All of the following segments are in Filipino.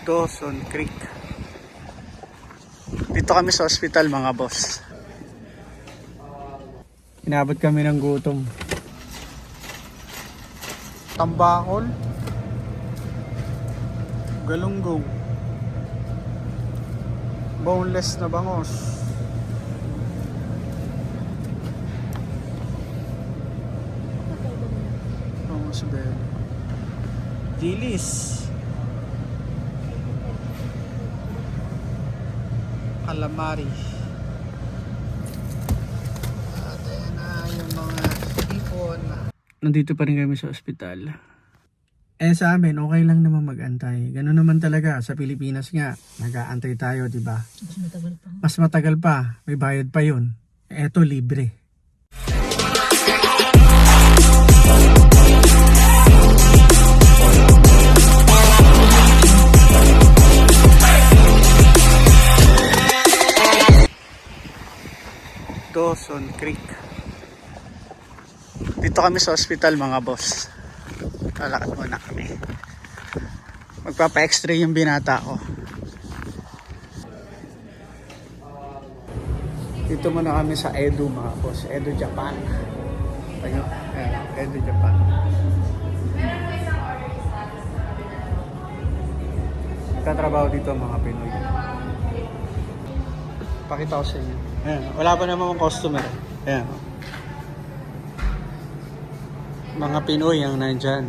Dawson Creek. Dito kami sa ospital mga boss. Inabot kami ng gutom. Tambakol, galunggong, boneless na bangos, bangos bell, dilis, calamari, at ayan na yung mga ipon. Nandito pa rin kami sa ospital. Sa amin, okay lang naman mag-antay. Ganun naman talaga. Sa Pilipinas nga, nag-aantay tayo, di ba? Mas matagal pa. Mas matagal pa. May bayad pa yun. Eto, libre. Dawson Creek. Dito kami sa ospital mga boss. Lalakad muna kami. Magpapa-x-ray yung binata ko. Dito muna kami sa Edu mga boss. Edu Japan. Ayan, Edu Japan. Katrabaho dito mga Pinoy. Pakita ko sa inyo. Ayan, wala pa naman customer. Ayan. Mga Pinoy ang nandyan.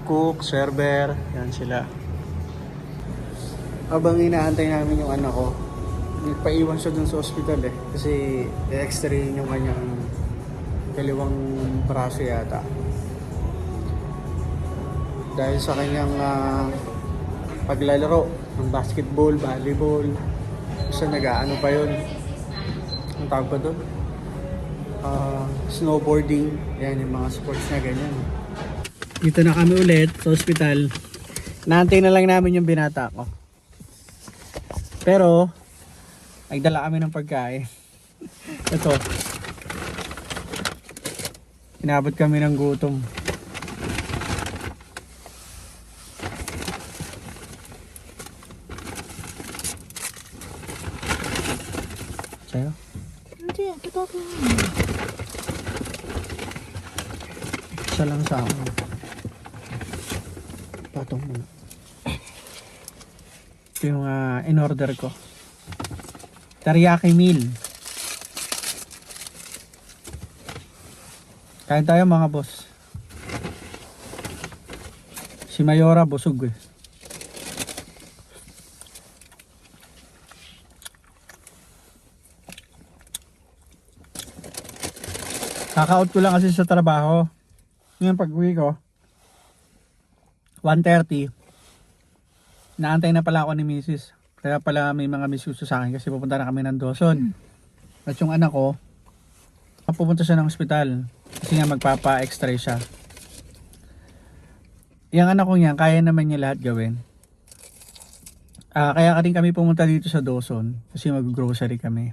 Cook, server, yan sila. Habang inaantay namin yung anak ko, nagpaiwan siya dun sa ospital kasi i-x-ray yung kanyang kaliwang braso yata. Dahil sa kanyang paglalaro ng basketball, volleyball, kasi nag-aano pa yun. Ang tawag pa doon? Snowboarding, yan yung mga sports na ganyan. Dito na kami ulit sa ospital. Naantay na lang namin yung binata ko. Pero nagdala kami ng pagkain. Ito. Inabot kami ng gutom. Sa'yo? Hindi, ito ako. Isa lang sa akin. Patong muna. Ito yung in-order ko. Teriyaki meal. Kain tayo mga boss. Si Mayora busog eh. Kaka-out ko lang kasi sa trabaho. Ngayon pag-uwi ko 1:30, naantay na pala ako ni Mrs. Kaya pala may mga misuso sa akin kasi pupunta na kami ng Dawson. At yung anak ko, pupunta siya ng ospital kasi nga magpapa-x-ray siya. Yung anak ko niyan, kaya naman niya lahat gawin. Kaya rin kami pumunta dito sa Dawson kasi mag-grocery kami.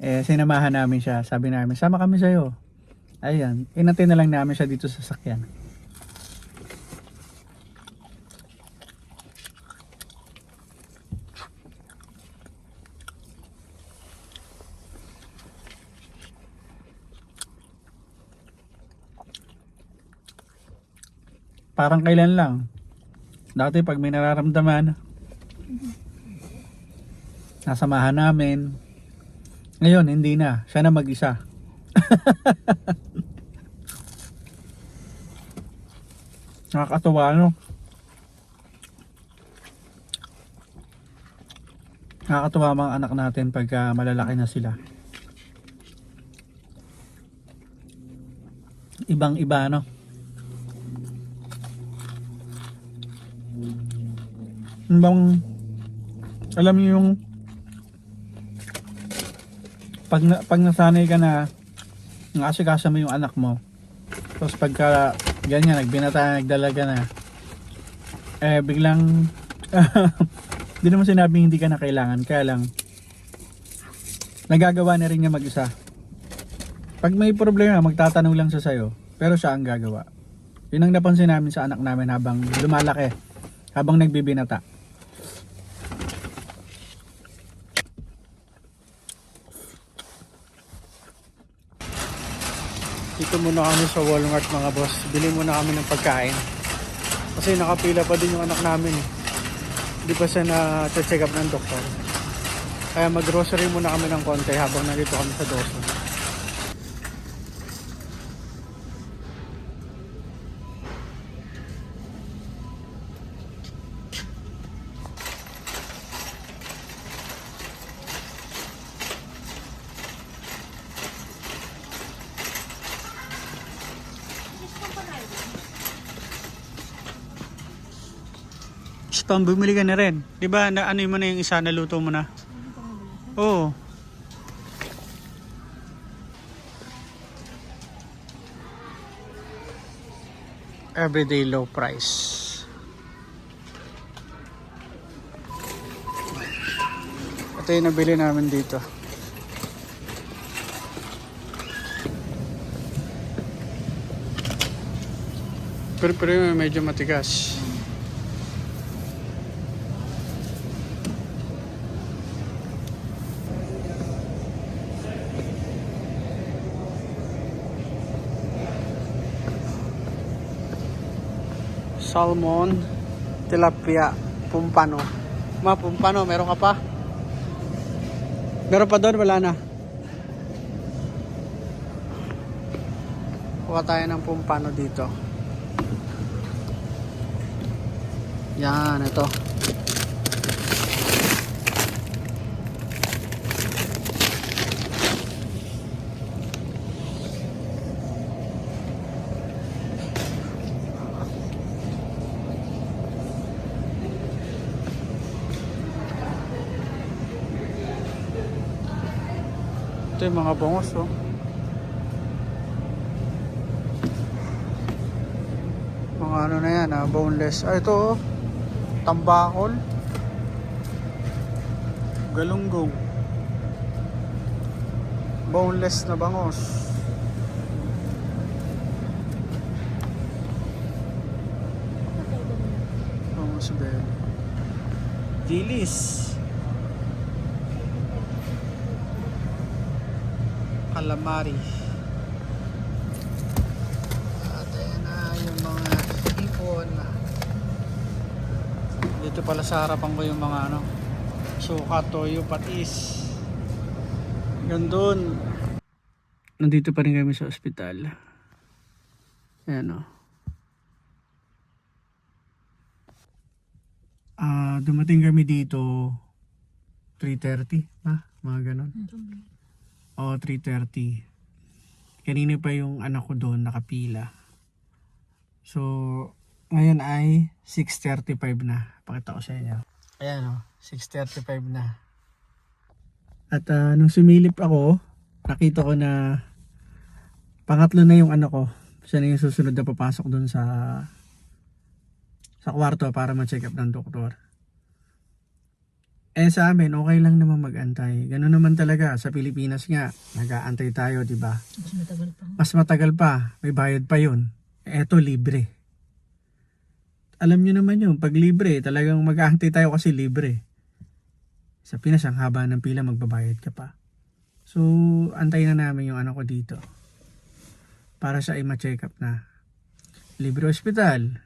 Sinamahan namin siya. Sabi namin, sama kami sa'yo. Ayan, inantay na lang namin siya dito sa sakyan. Parang kailan lang. Dati pag may nararamdaman, nasamahan namin. Ngayon, hindi na. Siya na mag-isa. Nakakatuwa, no? Nakakatuwa mga anak natin pagka malalaki na sila. Ibang-iba, no? Alam niyo yung pag nasanay ka na nag-asikasa mo yung anak mo, tapos pagka ganyan nagbinata, nagdalaga na, biglang hindi naman sinabing hindi ka na kailangan, kaya lang nagagawa na rin niya mag-isa. Pag may problema magtatanong lang siya sa'yo, pero siya ang gagawa. Yun ang napansin namin sa anak namin habang lumalaki. habang nagbibinata. Dito muna kami sa Walmart mga boss. Bili muna kami ng pagkain. Kasi nakapila pa din yung anak namin eh. Hindi pa siya na-check up ng doktor. Kaya mag-grocery muna kami ng konti habang nandito kami sa Dawson. Spam, bumili ka na rin. Di ba na ano mo na yung isa, naluto mo na? Oo. Everyday low price. Ito yung nabili namin dito. Pero yung medyo matigas. Salmon, tilapia, pumpano. Pumpano, meron ka pa? Meron pa doon, wala na. Kuha tayo ng pumpano dito. Yan, ito. Ito yung mga bongos, oh. Mga ano na yan, boneless. Ito, oh. Tambakol. Galunggong. Boneless na bangos. Bangos bell. Dilis. Calamari. At ayan na yung mga hipon. Dito pala sa harapan ko yung mga ano, suka, toyo, patis. Gandun. Nandito pa rin kami sa ospital. Ayan o. Dumating kami dito 3:30 mga ganon. O 3:30. Kanina pa yung anak ko doon nakapila. So ngayon ay 6:35 na. Pakita ko sa inyo. Ayan o, 6:35 na. At nung sumilip ako, nakita ko na pangatlo na yung anak ko. Siya na yung susunod na papasok doon sa kwarto para ma-check up ng doktor. Eh sa amin, okay lang naman mag-antay. Ganun naman talaga. Sa Pilipinas nga, nag-aantay tayo, di ba? Mas matagal pa. Mas matagal pa. May bayad pa yun. Eto, libre. Alam nyo naman yun, pag libre, talagang mag-aantay tayo kasi libre. Sa Pinas, ang haba ng pila, magbabayad ka pa. So, antay na namin yung anak ko dito. Para siya ay ma-check up na. Libre ospital.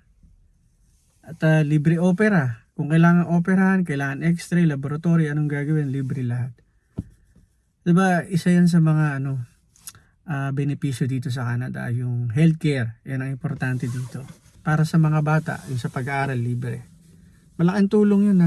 At libre opera. Kung kailangan operahan, kailangan x-ray, laboratory, anong gagawin, libre lahat. Diba, isa yan sa mga benepisyo dito sa Canada, yung healthcare. Yan ang importante dito. Para sa mga bata, yung sa pag-aaral, libre. Malaking tulong yun